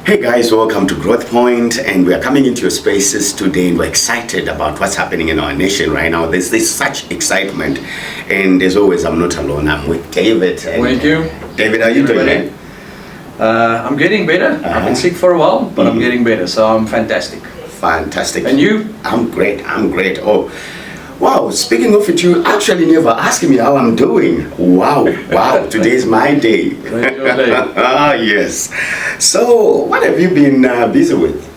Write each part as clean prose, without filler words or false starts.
Hey guys, welcome to Growth Point, and we are coming into your spaces today, and we're excited about what's happening in our nation right now. There's such excitement, and as always, I'm not alone. I'm with David. Thank you. David, how are you doing, man? I'm getting better. I've been sick for a while, but I'm getting better, so I'm fantastic. Fantastic. And you? I'm great. Oh, wow. Speaking of it, you actually never asked me how I'm doing. Wow. Today's my day. Today's your day. Yes. So, what have you been busy with?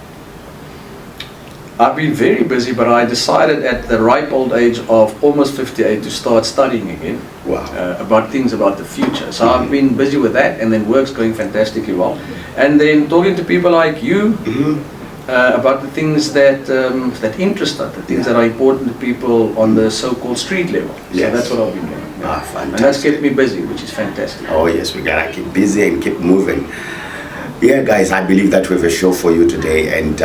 I've been very busy, but I decided at the ripe old age of almost 58 to start studying again. Wow. About things about the future. So I've been busy with that, and then work's going fantastically well. And then talking to people like you about the things that interest us, the things that are important to people on the so-called street level. Yes. So that's what I've been doing. Fantastic. And that's kept me busy, which is fantastic. Oh yes, we gotta keep busy and keep moving. Yeah, guys, I believe that we have a show for you today, and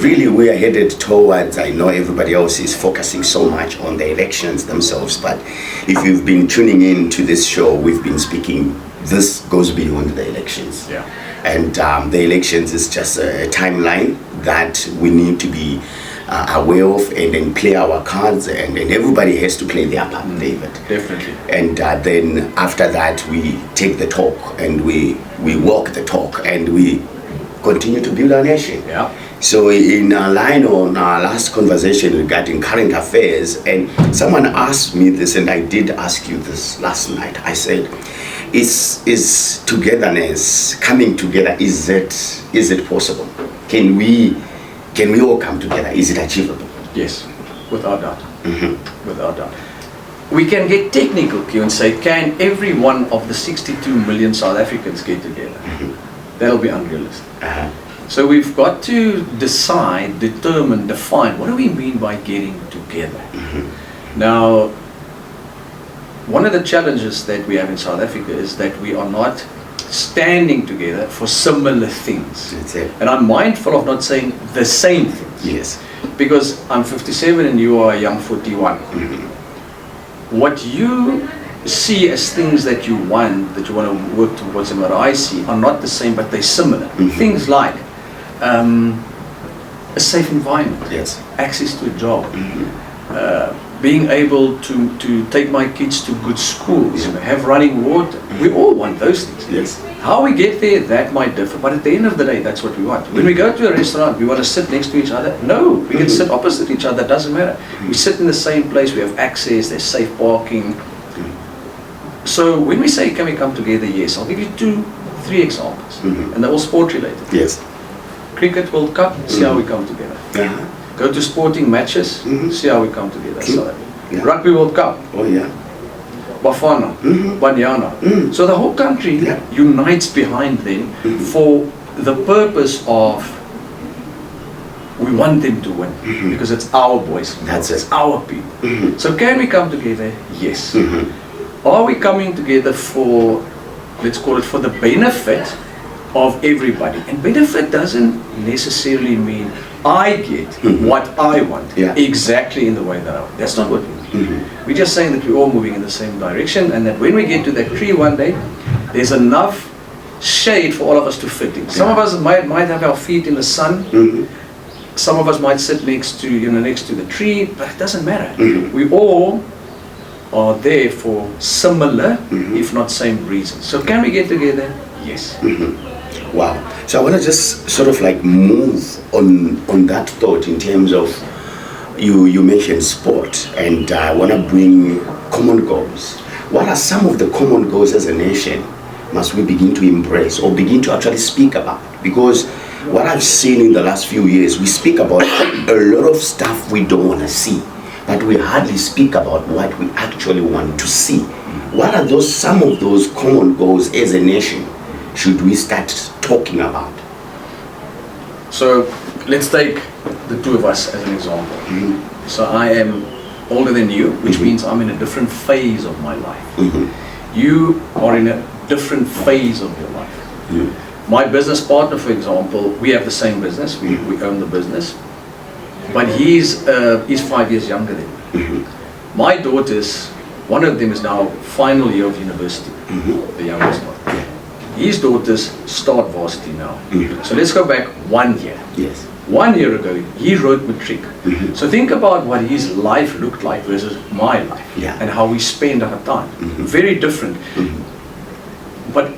really we are headed towards, I know everybody else is focusing so much on the elections themselves, but if you've been tuning in to this show, we've been speaking, this goes beyond the elections. Yeah. And the elections is just a timeline that we need to be aware of, and then play our cards, and everybody has to play their part, David. Definitely. And then after that, we take the talk, and we walk the talk, and we continue to build our nation. Yeah. So in line on our last conversation regarding current affairs, and someone asked me this, and I did ask you this last night. I said, is togetherness, coming together, is it possible? Can we all come together? Is it achievable? Yes, without doubt. Without doubt. We can get technical, Q, and say, can every one of the 62 million South Africans get together? That'll be unrealistic. So we've got to decide, determine, define, what do we mean by getting together? Now, one of the challenges that we have in South Africa is that we are not standing together for similar things. That's it. And I'm mindful of not saying the same things. Yes. Because I'm 57 and you are a young 41. What you see as things that you want to work towards, and what I see are not the same, but they're similar. Things like a safe environment, Yes. access to a job, being able to take my kids to good schools, have running water. We all want those things. Yes. How we get there, that might differ, but at the end of the day, that's what we want. When we go to a restaurant, we want to sit next to each other? No, we can sit opposite each other, doesn't matter. We sit in the same place, we have access, there's safe parking. So when we say, can we come together? Yes, I'll give you 2-3 examples, and they're all sport related. Yes. Cricket World Cup, see how we come together. Go to sporting matches, see how we come together. So, Yeah. Rugby World Cup, Oh yeah. Bafana, Banyana. So the whole country unites behind them for the purpose of, we want them to win because it's our boys. That's it's it. our people. So can we come together? Yes. Are we coming together for, let's call it, for the benefit of everybody? And benefit doesn't necessarily mean I get what I want exactly in the way that I want. That's not what we mean. We're just saying that we're all moving in the same direction, and that when we get to that tree one day, there's enough shade for all of us to fit in. Some of us might have our feet in the sun. Some of us might sit next to the tree, but it doesn't matter. We all are there for similar, if not same reasons. So can we get together? Yes. Wow. So I want to just sort of like move on that thought in terms of, you mentioned sport, and I want to bring common goals. What are some of the common goals as a nation must we begin to embrace or begin to actually speak about? Because what I've seen in the last few years, we speak about a lot of stuff we don't want to see, but we hardly speak about what we actually want to see. What are some of those common goals as a nation should we start talking about? So let's take the two of us as an example. So I am older than you, which means I'm in a different phase of my life. You are in a different phase of your life. My business partner, for example, we have the same business, we own the business, but he's 5 years younger than me. My daughters, one of them is now final year of university, the youngest one. his daughters start varsity now. So let's go back 1 year. Yes. 1 year ago, he wrote matric. So think about what his life looked like versus my life, Yeah. and how we spend our time. Very different. But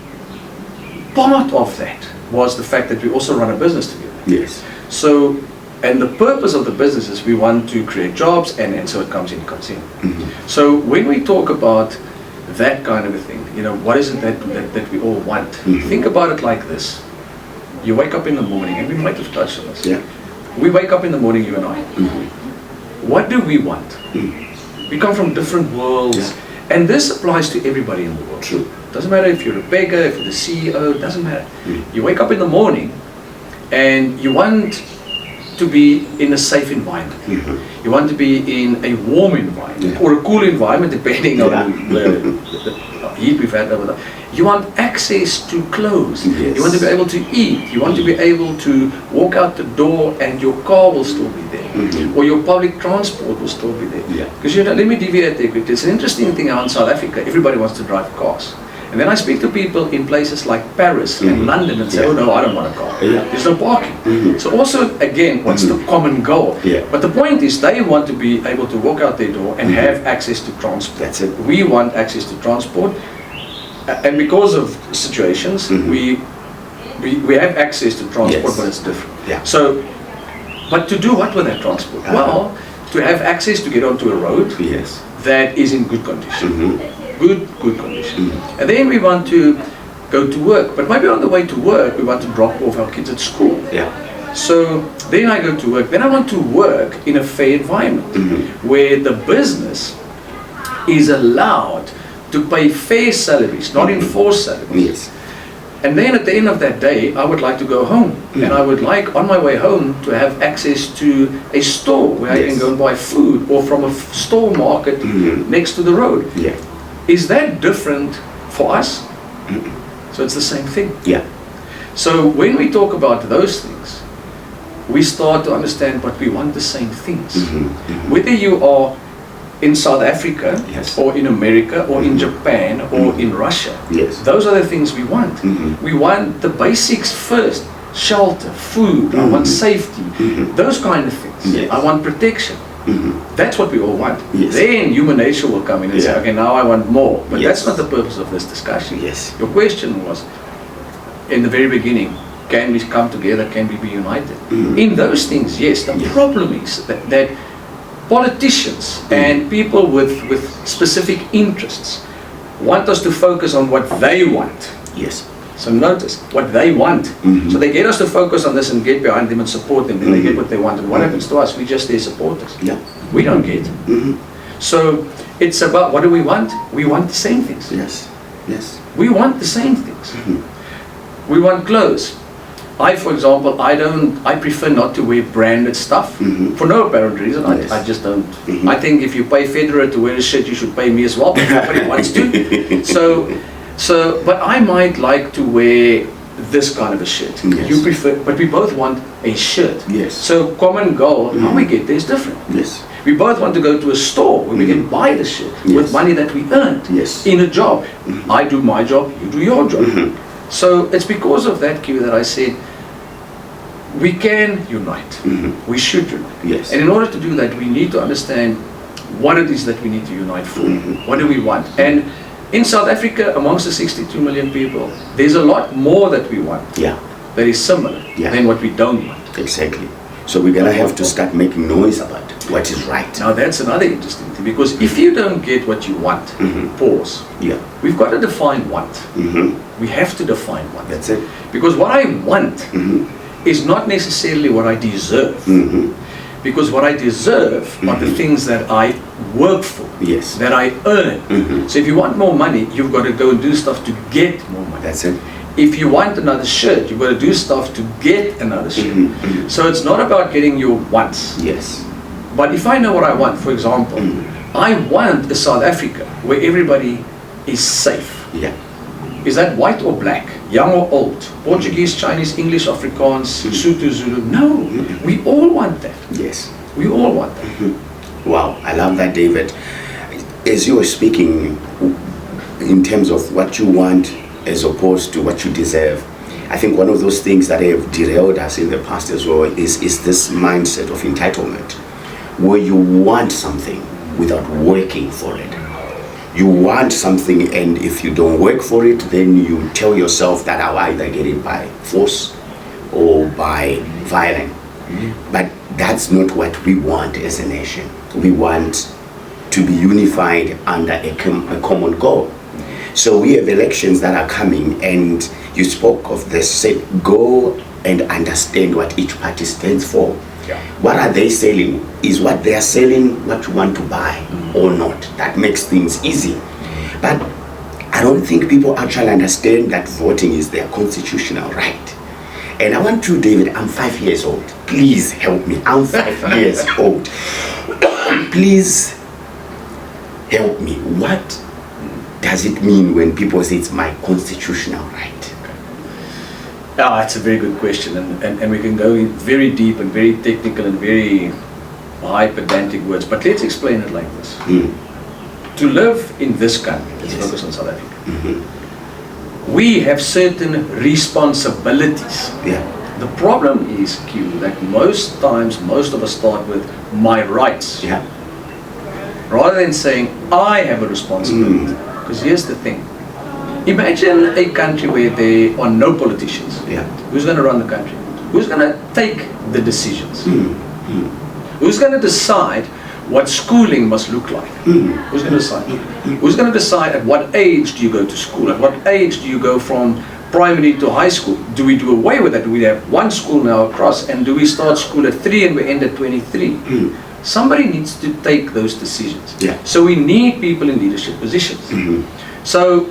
part of that was the fact that we also run a business together. Yes. So, and the purpose of the business is we want to create jobs, and so it comes in. So when we talk about that kind of a thing, you know, what is it that we all want? Think about it like this. You wake up in the morning, and we might have touched on this. Yeah. We wake up in the morning, you and I. What do we want? We come from different worlds, and this applies to everybody in the world. True. Doesn't matter if you're a beggar, if you're the CEO, doesn't matter. You wake up in the morning, and you want to be in a safe environment. You want to be in a warm environment, or a cool environment, depending on the heat we've had over there. You want access to clothes. Yes. You want to be able to eat. You want to be able to walk out the door and your car will still be there. Or your public transport will still be there. Yeah. Because you know, let me deviate there quickly. It's an interesting thing out in South Africa. Everybody wants to drive cars. And then I speak to people in places like Paris and London and say, oh no, I don't want a car. There's no parking. So also, again, what's the common goal? But the point is they want to be able to walk out their door and have access to transport. That's it. We want access to transport. And because of situations, we have access to transport, but it's different. Yeah. So, but to do what with that transport? Well, to have access to get onto a road Yes. that is in good condition. Good condition. And then we want to go to work, but maybe on the way to work we want to drop off our kids at school. Yeah. So then I go to work, then I want to work in a fair environment where the business is allowed to pay fair salaries, not enforced salaries. Yes. And then at the end of that day, I would like to go home. And I would like, on my way home, to have access to a store where I can go and buy food, or from a store market next to the road. Yeah. Is that different for us? So it's the same thing. Yeah. So when we talk about those things, we start to understand, but we want the same things. Whether you are in South Africa, or in America, or in Japan, or in Russia, those are the things we want. We want the basics first: shelter, food, I want safety, those kind of things. I want protection. That's what we all want. Then human nature will come in and say, okay, now I want more. But that's not the purpose of this discussion. Your question was, in the very beginning, can we come together, can we be united? In those things, yes. The problem is that politicians and people with specific interests want us to focus on what they want. Yes. So notice, what they want. So they get us to focus on this and get behind them and support them, and they get what they want. And what happens to us? We just their supporters. We don't get. So it's about, what do we want? We want the same things. Yes. We want the same things. We want clothes. For example, I prefer not to wear branded stuff for no apparent reason. I just don't. I think if you pay Federer to wear a shirt, you should pay me as well, but nobody wants to. So, but I might like to wear this kind of a shirt. You prefer, but we both want a shirt. So common goal, how we get there is different. We both want to go to a store where we can buy the shirt with money that we earned in a job. I do my job, you do your job. So it's because of that, Q, that I said we can unite. We should unite. And in order to do that, we need to understand what it is that we need to unite for. What do we want? And in South Africa, amongst the 62 million people, there's a lot more that we want that is similar than what we don't want. Exactly. So we're going to have to start making noise about what is right. Now that's another interesting thing, because if you don't get what you want, pause. We've got to define want. We have to define want. That's it. Because what I want is not necessarily what I deserve. Because what I deserve are the things that I work for, that I earn. So if you want more money, you've got to go and do stuff to get more money. That's it. If you want another shirt, you've got to do stuff to get another shirt. So it's not about getting your wants. But if I know what I want, for example, I want a South Africa where everybody is safe. Is that white or black, young or old, Portuguese, Chinese, English, Afrikaans, Sotho, Zulu? No, we all want that. We all want that. Wow, I love that, David. As you were speaking in terms of what you want as opposed to what you deserve. I think one of those things that have derailed us in the past as well is this mindset of entitlement, where you want something without working for it. You want something, and if you don't work for it, then you tell yourself that I'll either get it by force or by violence. But that's not what we want as a nation. We want to be unified under a common goal. So we have elections that are coming, and you spoke of this, say, go and understand what each party stands for. Yeah. What are they selling? Is what they are selling what you want to buy or not? That makes things easy. But I don't think people actually understand that voting is their constitutional right. And I want to, David, I'm 5 years old. Please help me. I'm 5 years old. Please help me. What does it mean when people say it's my constitutional right? It's a very good question, and we can go in very deep and very technical and very high pedantic words, but let's explain it like this. To live in this country, let's focus on South Africa, we have certain responsibilities. Yeah. The problem is, Q, that most times, most of us start with my rights, Yeah. rather than saying, I have a responsibility. Because here's the thing. Imagine a country where there are no politicians. Yeah. Who's going to run the country? Who's going to take the decisions? Who's going to decide what schooling must look like? Who's going to decide? Who's going to decide at what age do you go to school? At what age do you go from primary to high school? Do we do away with that? Do we have one school now across, and do we start school at 3 and we end at 23? Somebody needs to take those decisions. Yeah. So we need people in leadership positions. So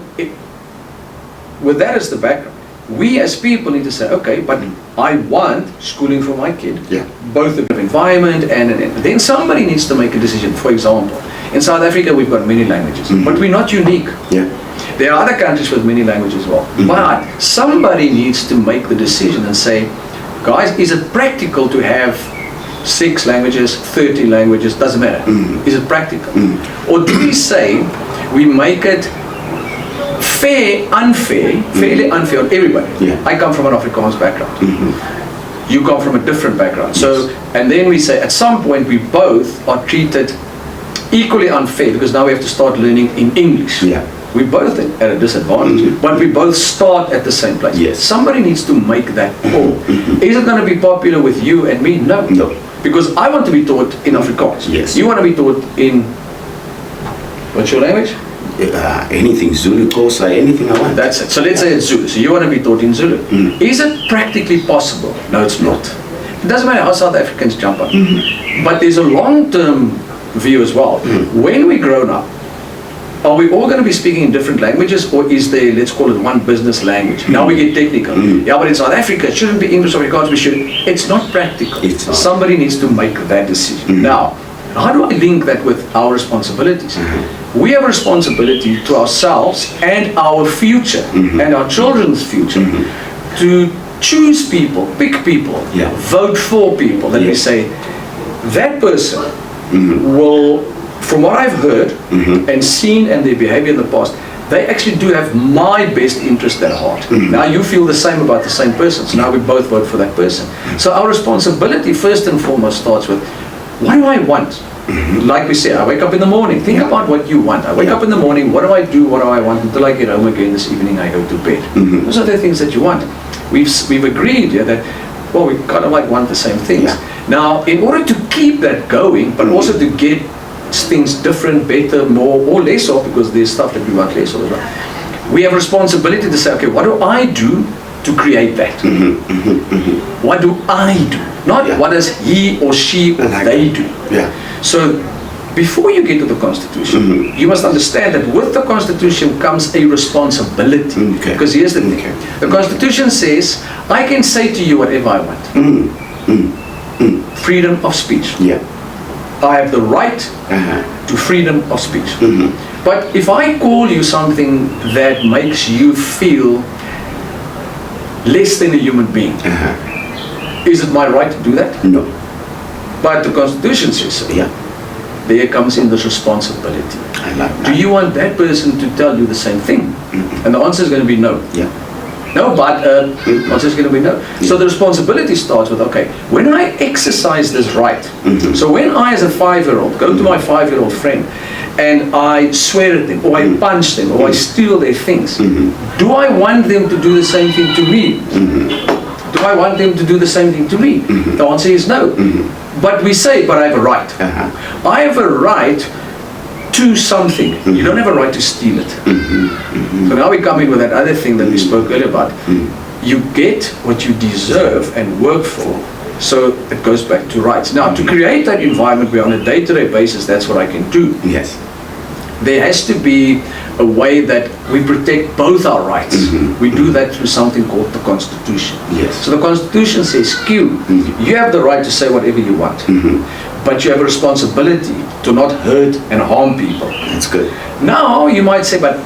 with that as the background, we as people need to say, okay, but I want schooling for my kid, Yeah. both the environment and then somebody needs to make a decision. For example, in South Africa we've got many languages, but we're not unique. Yeah. There are other countries with many languages as well. But somebody needs to make the decision and say, guys, is it practical to have 6 languages, 30 languages, doesn't matter. Is it practical? Or do we say we make it fairly unfair on everybody? Yeah. I come from an Afrikaans background. You come from a different background. So, and then we say at some point we both are treated equally unfair because now we have to start learning in English. Yeah. We both at a disadvantage, but we both start at the same place. Yes. Somebody needs to make that call. Is it going to be popular with you and me? No. No. Because I want to be taught in Afrikaans. Yes. You want to be taught in, what's your language? Anything, Zulu, Xhosa, anything I want. That's it. So let's say it's Zulu. So you want to be taught in Zulu. Is it practically possible? No, it's not. It doesn't matter how South Africans jump on. But there's a long-term view as well. When we're grown up, are we all going to be speaking in different languages, or is there, let's call it, one business language? Now we get technical. Yeah, but in South Africa, it shouldn't be English or Afrikaans, we should. It's not practical. It's not. Somebody needs to make that decision. Now, how do I link that with our responsibilities? We have a responsibility to ourselves and our future, and our children's future, to choose people, pick people, Yeah. vote for people, that we say, that person will, from what I've heard and seen and their behavior in the past, they actually do have my best interest at heart. Now you feel the same about the same person, so now we both vote for that person. So our responsibility first and foremost starts with, what do I want? Like we say, I wake up in the morning, think about what you want. I wake up in the morning, what do I do, what do I want until I get home again this evening, I go to bed. Those are the things that you want. We've agreed that, well, we kind of like want the same things. Now, in order to keep that going, but also to get things different, better, more or less of, because there's stuff that we want less of as well, we have a responsibility to say, okay, what do I do to create that? What do I do? Not what does he or she or they do. So before you get to the Constitution, you must understand that with the Constitution comes a responsibility. Because here's the thing. The Constitution says, I can say to you whatever I want. Freedom of speech. I have the right to freedom of speech. But if I call you something that makes you feel less than a human being, is it my right to do that? No. But the Constitution says so. There comes in this responsibility. I like that. Do you want that person to tell you the same thing? And the answer is going to be no. Yeah. No, but answer is going to be no. So the responsibility starts with, okay, when I exercise this right, so when I as a 5-year-old go to my 5-year-old friend and I swear at them, or I punch them, or I steal their things, do I want them to do the same thing to me? Do I want them to do the same thing to me? The answer is no. But we say, but I have a right. I have a right to something. You don't have a right to steal it. So now we come in with that other thing that we spoke earlier about. You get what you deserve and work for. So it goes back to rights. Now, to create that environment where on a day-to-day basis, that's what I can do. Yes. There has to be a way that we protect both our rights. We do that through something called the Constitution. Yes. So the Constitution says, Q, you have the right to say whatever you want, but you have a responsibility to not hurt and harm people. That's good. Now, you might say, but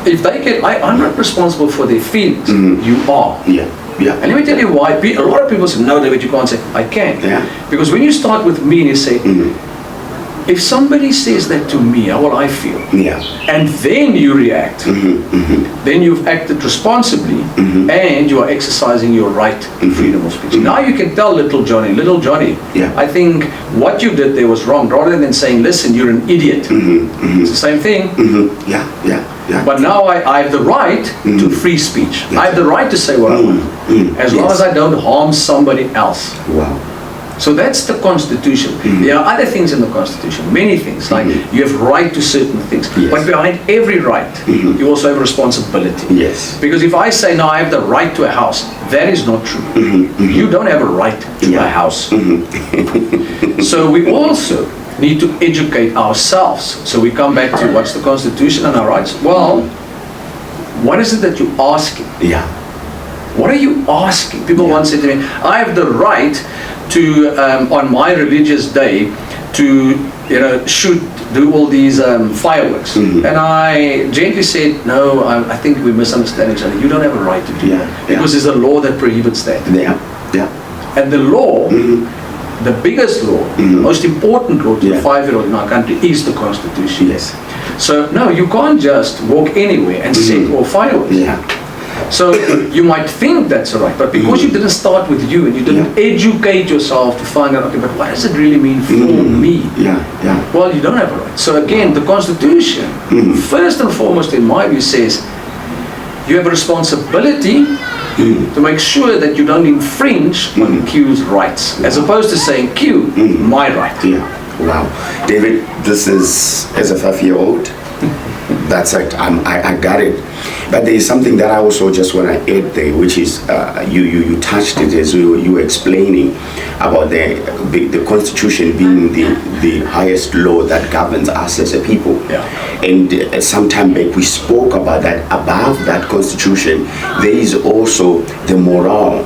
if they get, I'm not responsible for their feelings. You are. Yeah. Yeah. And let me tell you why. A lot of people say, no, David, you can't say, I can. Yeah. Because when you start with me and you say, if somebody says that to me, how will I feel? Yeah. And then you react, then you've acted responsibly and you are exercising your right to freedom of speech. Now you can tell little Johnny, Yeah. I think what you did there was wrong, rather than saying, listen, you're an idiot. It's the same thing. Yeah. Yeah. Yeah. But now I have the right to free speech. I have the right to say what I want, as long as I don't harm somebody else. Wow. So that's the Constitution. There are other things in the Constitution, many things, like you have right to certain things. Yes. But behind every right, you also have a responsibility. Yes. Because if I say, no, I have the right to a house, that is not true. You don't have a right to a house. So we also need to educate ourselves. So we come back to what's the Constitution and our rights? Well, what is it that you're asking? Yeah. What are you asking? People once said to me, I have the right to, on my religious day, to do all these fireworks. And I gently said, no, I think we misunderstand each other. You don't have a right to do that. Because there's a law that prohibits that. Yeah. Yeah. And the law, the biggest law, most important law to a 5-year-old in our country is the Constitution. Yes. So, no, you can't just walk anywhere and set off fireworks. Yeah. So you might think that's all right, but because you didn't start with you and you didn't educate yourself to find out, okay, but what does it really mean for me? Yeah. Yeah. Well, you don't have a right. So again, the Constitution, first and foremost in my view, says you have a responsibility to make sure that you don't infringe on Q's rights, as opposed to saying, Q, my right. Yeah. Wow. David, this is, as a 5-year-old, that's it. I got it. But there is something that I also just want to add there, which is you touched it as you were explaining about the Constitution being the highest law that governs us as a people. Yeah. And some time back we spoke about that. Above that Constitution, there is also the moral,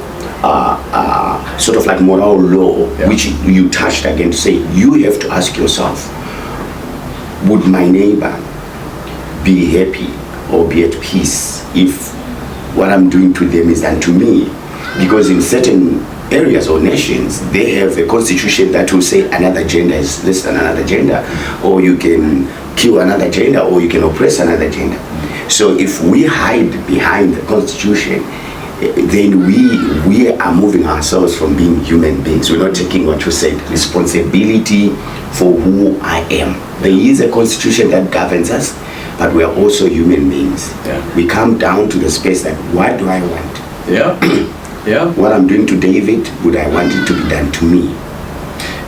sort of like moral law, which you touched again to say you have to ask yourself, would my neighbor be happy or be at peace if what I'm doing to them is done to me? Because in certain areas or nations, they have a constitution that will say another gender is less than another gender, or you can kill another gender, or you can oppress another gender. So if we hide behind the constitution, then we are moving ourselves from being human beings. We're not taking what you said, responsibility for who I am. There is a constitution that governs us, but we are also human beings. Yeah. We come down to the space that, what do I want? Yeah. Yeah. What I'm doing to David, would I want it to be done to me?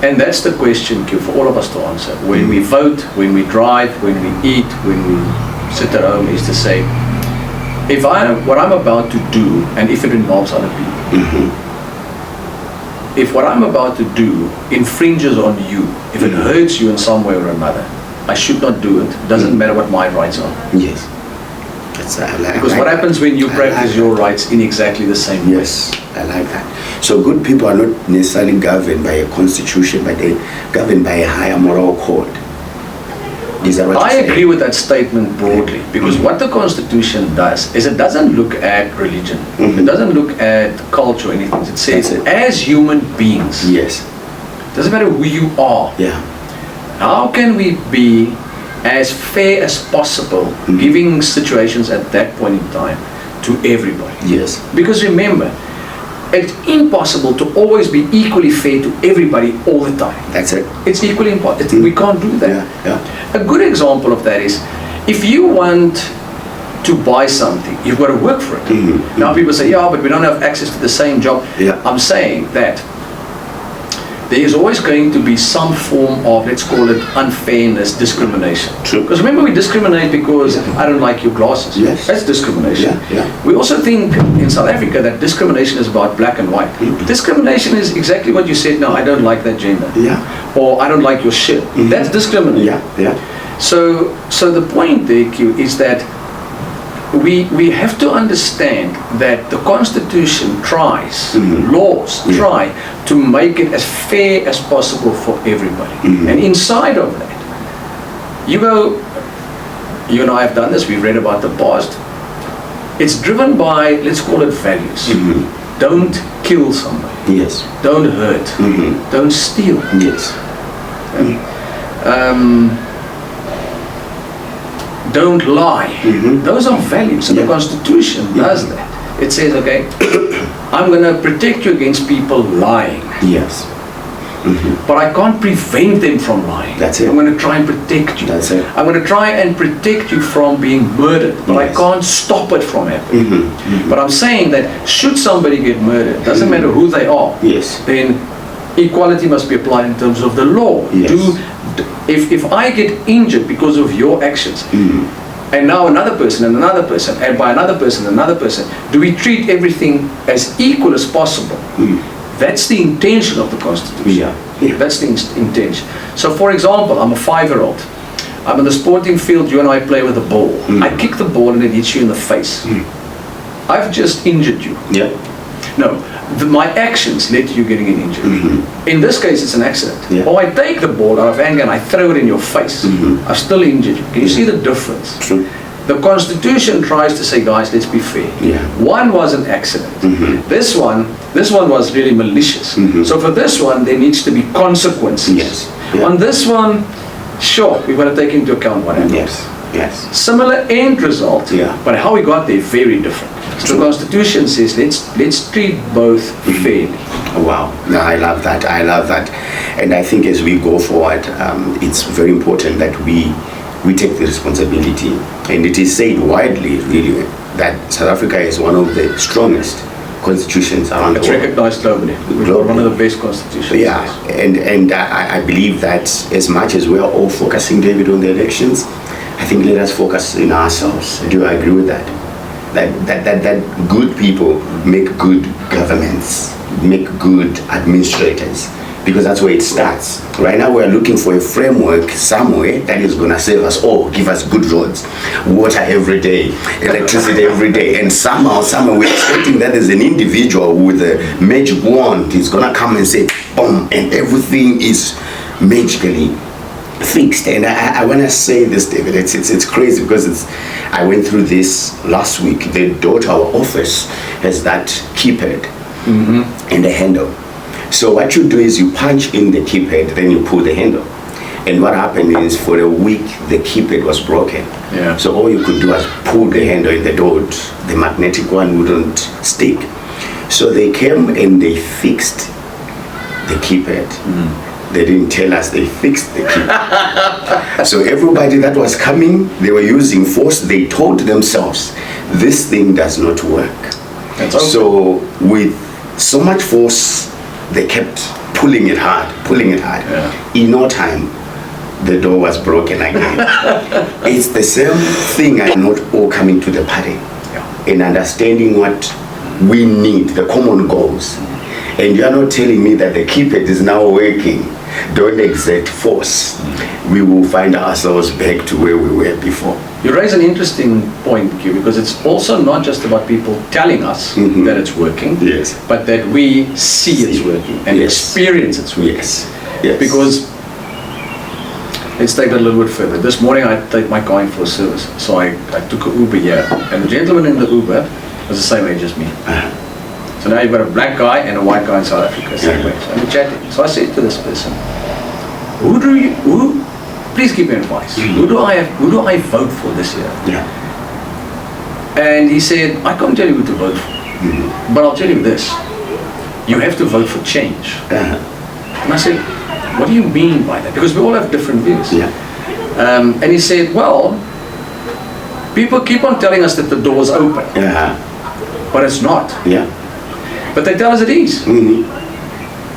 And that's the question, Q, for all of us to answer. When we vote, when we drive, when we eat, when we sit at home, is to say, if what I'm about to do, and if it involves other people, if what I'm about to do infringes on you, if it hurts you in some way or another, I should not do it. It doesn't matter what my rights are. Yes. Because what happens when you practice your rights in exactly the same way? Yes, I like that. So good people are not necessarily governed by a constitution, but they're governed by a higher moral code. Is that what I you're saying? agree with that statement broadly, because what the Constitution does is it doesn't look at religion, it doesn't look at culture or anything. It says as human beings, Yes. doesn't matter who you are, Yeah. how can we be as fair as possible, giving situations at that point in time to everybody. Yes. Because remember, it's impossible to always be equally fair to everybody all the time. That's it. It's equally impossible. We can't do that. Yeah. A good example of that is, if you want to buy something, you've got to work for it. Now people say, yeah, but we don't have access to the same job. Yeah. I'm saying that there is always going to be some form of, let's call it, unfairness, discrimination. True. Because remember, we discriminate because I don't like your glasses. Yes. That's discrimination. Yeah. We also think in South Africa that discrimination is about black and white. Discrimination is exactly what you said. No, I don't like that gender. Yeah. Or I don't like your shirt. That's discrimination. Yeah. So the point there, Q, is that we have to understand that the Constitution tries, laws try to make it as fair as possible for everybody. And inside of that, you and I have done this, we've read about the past. It's driven by, let's call it, values. Don't kill somebody. Yes. Don't hurt. Don't steal. Yes. Don't lie. Those are values, and the Constitution does that. It says, okay, I'm going to protect you against people lying. Yes. But I can't prevent them from lying. That's it. I'm going to try and protect you. That's it. I'm going to try and protect you from being murdered, but I can't stop it from happening. But I'm saying that should somebody get murdered, doesn't matter who they are, Yes. then equality must be applied in terms of the law. Yes. If I get injured because of your actions, and now another person and another person, and by another person and another person, do we treat everything as equal as possible? That's the intention of the Constitution. That's the intention. So for example, I'm a 5-year-old. I'm in the sporting field, you and I play with a ball. I kick the ball and it hits you in the face. I've just injured you. Yeah. No, my actions led to you getting an injury. In this case, it's an accident. Or I take the ball out of anger and I throw it in your face. I've still injured you. Can you see the difference? True. The Constitution tries to say, guys, let's be fair. One was an accident. This one was really malicious. So for this one, there needs to be consequences. On this one, sure, we've got to take into account what happened. Yes. Similar end result, but how we got there, very different. So the Constitution says, let's treat both fairly. Wow. No, I love that. And I think as we go forward, it's very important that we take the responsibility. And it is said widely, really, that South Africa is one of the strongest constitutions around the world. It's recognized globally. We've got one of the best constitutions. Yeah, and I believe that as much as we are all focusing, David, on the elections, I think let us focus in ourselves. Do you agree with that? That good people make good governments, make good administrators, because that's where it starts. Right now we're looking for a framework somewhere that is going to save us all, give us good roads, water every day, electricity every day, and somehow we're expecting that there's an individual with a magic wand is going to come and say, boom, and everything is magically fixed. And I want to say this, David, it's crazy because I went through this last week. The door to our office has that keypad and the handle. So what you do is you punch in the keypad, then you pull the handle. And what happened is for a week the keypad was broken. So all you could do was pull the handle in the door. The magnetic one wouldn't stick. So they came and they fixed the keypad. They didn't tell us they fixed the keypad. So everybody that was coming, they were using force. They told themselves, this thing does not work. So with so much force, they kept pulling it hard. In no time, the door was broken again. It's the same thing. I'm not all coming to the party and understanding what we need, the common goals. And you're not telling me that the keypad is now working. Don't exert force. We will find ourselves back to where we were before. You raise an interesting point, Q, because it's also not just about people telling us that it's working, but that we see it's working and experience it's working. Because, let's take that a little bit further. This morning I take my car in for a service, so I took an Uber here, and the gentleman in the Uber was the same age as me. So now you've got a black guy and a white guy in South Africa, same age. And we're chatting. So I said to this person, who please give me advice. Mm-hmm. Who do I vote for this year? Yeah. And he said, I can't tell you who to vote for, Mm-hmm. but I'll tell you this. You have to vote for change. Uh-huh. And I said, what do you mean by that? Because we all have different views. Yeah. And he said, well, people keep on telling us that the door's open, Uh-huh. but it's not. Yeah. But they tell us it is, Mm-hmm.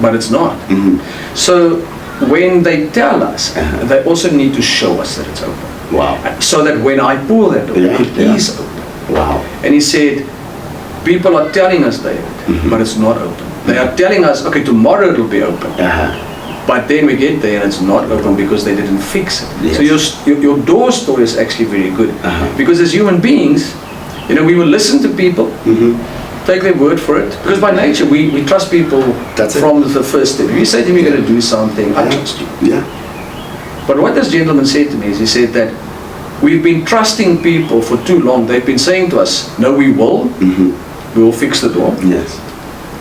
but it's not. Mm-hmm. So when they tell us, Uh-huh. they also need to show us that it's open. Wow. So that when I pull that door, Yeah, it yeah. is open. Wow. And he said, people are telling us, David, Mm-hmm. but it's not open. They are telling us, okay, tomorrow it'll be open. Uh-huh. But then we get there and it's not open because they didn't fix it. Yes. So your door story is actually very good. Uh-huh. Because as human beings, we will listen to people, Mm-hmm. take their word for it. Because by nature, we trust people That's it. from the first step. If you say to me, you're going to do something, I trust you. Yeah. But what this gentleman said to me is, he said that we've been trusting people for too long. They've been saying to us, no, we will. Mm-hmm. We will fix the door. Yes.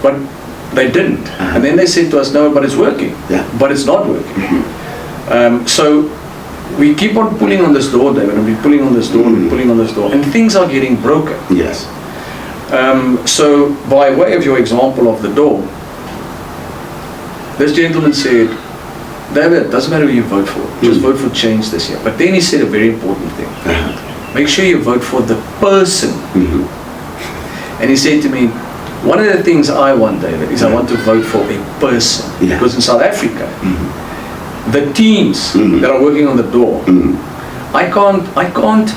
But they didn't. Uh-huh. And then they said to us, no, but it's working. Yeah. But it's not working. So we keep on pulling on this door, David, and we're pulling on this door, and we're pulling on this door, and things are getting broken. Yes. So by way of your example of the door, this gentleman said, David, it doesn't matter who you vote for, just vote for change this year. But then he said a very important thing. Uh-huh. Make sure you vote for the person. Mm-hmm. And he said to me, one of the things I want, David, is I want to vote for a person. Yeah. Because in South Africa, Mm-hmm. the teams Mhm. that are working on the door, Mm-hmm. I can't,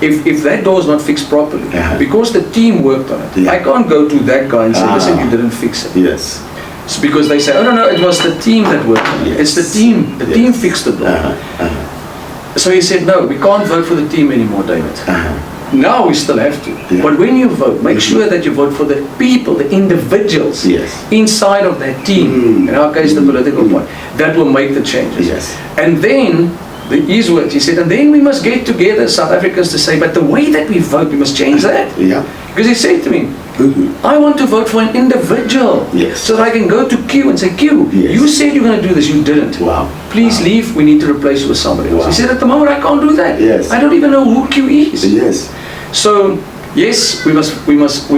if that door is not fixed properly, Uh-huh. because the team worked on it, Yeah. I can't go to that guy and say, listen, Ah. you didn't fix it. Yes. It's because they say, oh no, it was the team that worked on it. Yes. It's the team. The Yes. team fixed the door. Uh-huh. Uh-huh. So he said, no, we can't vote for the team anymore, David. Uh-huh. Now we still have to. Yeah. But when you vote, make sure that you vote for the people, the individuals Yes. inside of that team. In our case, the political party. That will make the changes. Yes. And then, his words, he said, and then we must get together, South Africans, to say, but the way that we vote, we must change that. Yeah. Because he said to me, Mm-hmm. I want to vote for an individual. Yes. So that I can go to Q and say, Q, Yes. you said you're going to do this, you didn't. Wow. Please Wow. leave, we need to replace you with somebody else. Wow. He said, at the moment I can't do that. Yes. I don't even know who Q is. Yes. So, yes, we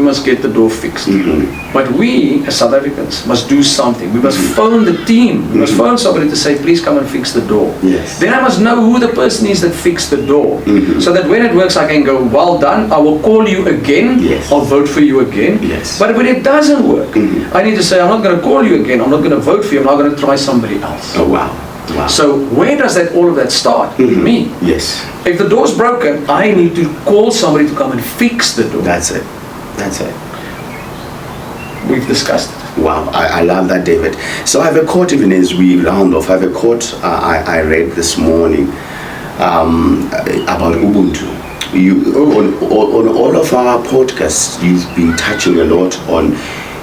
must get the door fixed. Mm-hmm. But we, as South Africans, must do something. We must phone the team. We must phone somebody to say, please come and fix the door. Yes. Then I must know who the person is that fixed the door. Mhm. So that when it works, I can go, well done, I will call you again. Yes. I'll vote for you again. Yes. But when it doesn't work, Mhm. I need to say, I'm not going to call you again. I'm not going to vote for you. I'm not going to try somebody else. Oh, wow. Wow. So where does all of that start? With Mhm. me. Yes. If the door's broken, I need to call somebody to come and fix the door. That's it. That's it. We've discussed it. Wow, I love that, David. So I have a quote, even as we round off, I have a quote I read this morning about Ubuntu. On all of our podcasts, you've been touching a lot on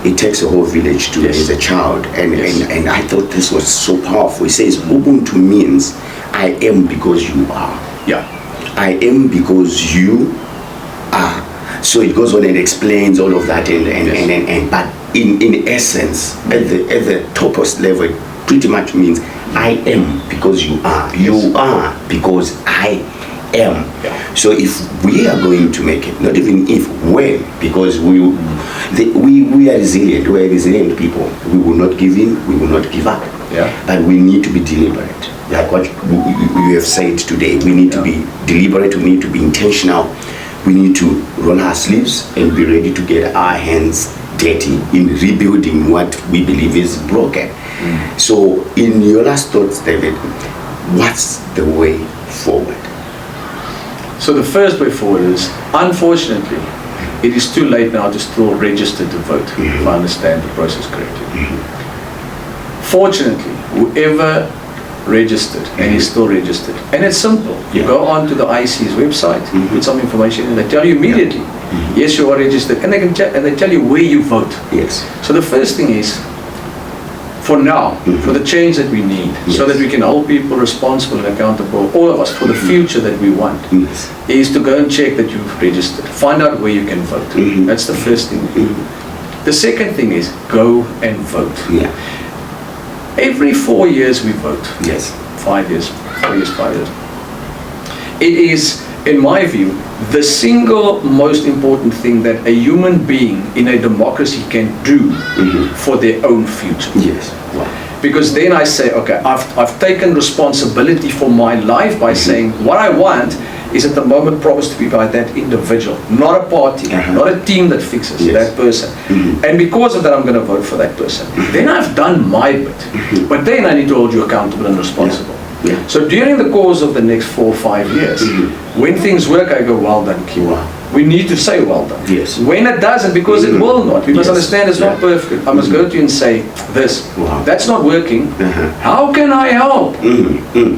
it takes a whole village to Yes. raise a child. Yes. And I thought this was so powerful. It says Ubuntu means I am because you are. Yeah. I am because you are. So it goes on and explains all of that, but in essence, at the topmost level, it pretty much means I am because you are. You are because I am. Yeah. So if we are going to make it, not even if, when, because we are resilient. We are resilient people. We will not give in. We will not give up. Yeah. But we need to be deliberate. Like what you have said today, we need to be deliberate. We need to be intentional. We need to roll our sleeves and be ready to get our hands dirty in rebuilding what we believe is broken. So in your last thoughts, David, what's the way forward? So the first way forward is, unfortunately, it is too late now to still register to vote, if I understand the process correctly. Fortunately, whoever registered and is still registered, and it's simple. You Yeah. go on to the IC's website, put some information in, they tell you immediately, yes, you are registered, and they tell you where you vote. Yes. So the first thing is, for now, for the change that we need, so Yes. that we can hold people responsible and accountable, all of us, for the future that we want, Yes. is to go and check that you've registered. Find out where you can vote. That's the first thing. The second thing is, go and vote. Yeah. Every 4 years we vote. Yes. 5 years. 4 years, 5 years. It is, in my view, the single most important thing that a human being in a democracy can do for their own future. Yes. Wow. Because then I say, okay, I've taken responsibility for my life by saying what I want is at the moment promised to be by that individual, not a party, not a team that fixes that person. And because of that, I'm going to vote for that person. Then I've done my bit. But then I need to hold you accountable and responsible. Yeah. So during the course of the next 4 or 5 years, when things work, I go, well done, Kiwa. Wow. We need to say well done. Yes. When it doesn't, because it will not. We must understand it's not perfect. I must go to you and say, this, that's not working. How can I help?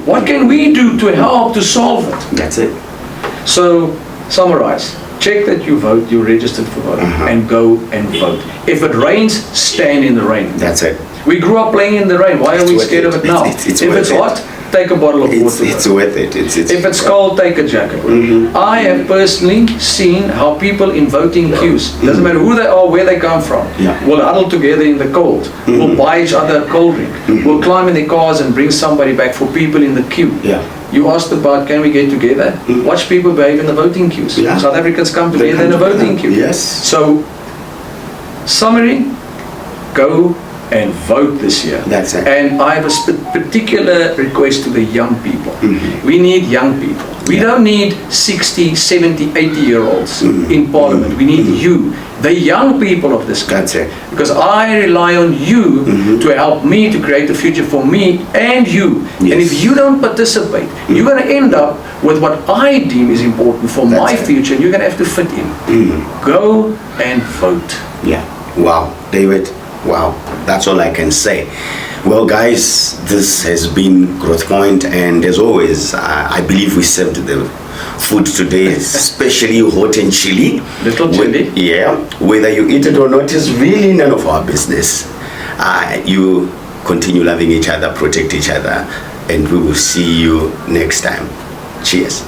What can we do to help to solve it? That's it. So, summarize. Check that you vote, you're registered for voting, and go and vote. If it rains, stand in the rain. That's it. We grew up playing in the rain. Why are we scared of it now? It's if it's hot, take a bottle of water. It's worth it. If it's cold, take a jacket. I have personally seen how people in voting queues, doesn't matter who they are, where they come from, will huddle together in the cold, will buy each other a cold drink, will climb in their cars and bring somebody back for people in the queue. You asked about, can we get together? Watch people behave in the voting queues. South Africans come together in a voting queue. Yes. So, summary, go and vote this year. That's it. And I have a particular request to the young people. We need young people. We don't need 60, 70, 80-year-olds in Parliament. We need you, the young people of this country. That's it. Because I rely on you to help me to create a future for me and you. Yes. And if you don't participate, you're going to end up with what I deem is important for my future, and you're going to have to fit in. Go and vote. Yeah. Wow. David. Wow, that's all I can say. Well, guys, this has been Growth Point, and as always, I believe we served the food today, especially hot and chili. Little chili. Yeah, whether you eat it or not is really none of our business. You continue loving each other, protect each other, and we will see you next time. Cheers.